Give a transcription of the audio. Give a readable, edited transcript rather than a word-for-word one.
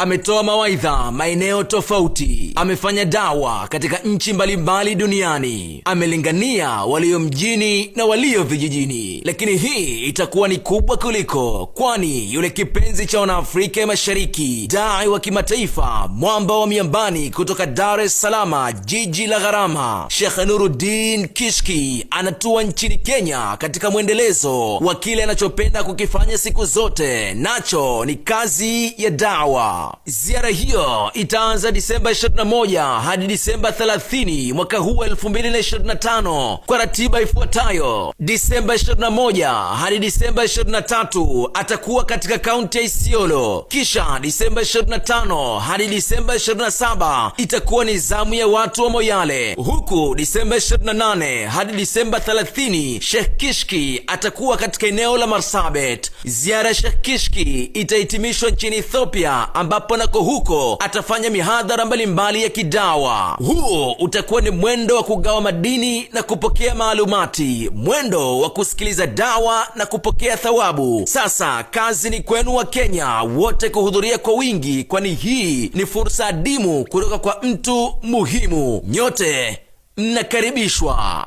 ametoa mawaidha maeneo tofauti, amefanya dawa katika nchi mbalimbali duniani, amelingania walio mjini na walio vijijini. Lakini hii itakuwa ni kubwa kuliko, kwani yule kipenzi cha Wanaafrika ya Mashariki, dai wa kimataifa, mwamba wa miambani kutoka Dar es Salaam, jiji la gharama, Sheikh Nuruddin Kishki anatua nchini Kenya katika mwendelezo wa kile anachopenda kukifanya siku zote, nacho ni kazi ya dawa. Ziara hiyo itaanza Disemba 21 hadi Disemba 30 mwaka huu 2025 kwa ratiba ifuatayo. Disemba 21 hadi Disemba 23 atakuwa katika kaunti ya Isiolo. Kisha Disemba 25 hadi Disemba 27 itakuwa ni zamu ya watu wa Moyale, huku Disemba 28 hadi Disemba 30 Sheikh Kishki atakuwa katika eneo la Marsabit. Ziara ya Sheikh Kishki itahitimishwa nchini Ethiopia, ambapo nako huko atafanya mihadhara mbalimbali ya kidawa. Huo utakuwa ni mwendo wa kugawa madini na kupokea maalumati, mwendo wa kusikiliza dawa na kupokea thawabu. Sasa kazi ni kwenu wa Kenya wote kuhudhuria kwa wingi, kwani hii ni fursa adimu kutoka kwa mtu muhimu. Nyote mnakaribishwa.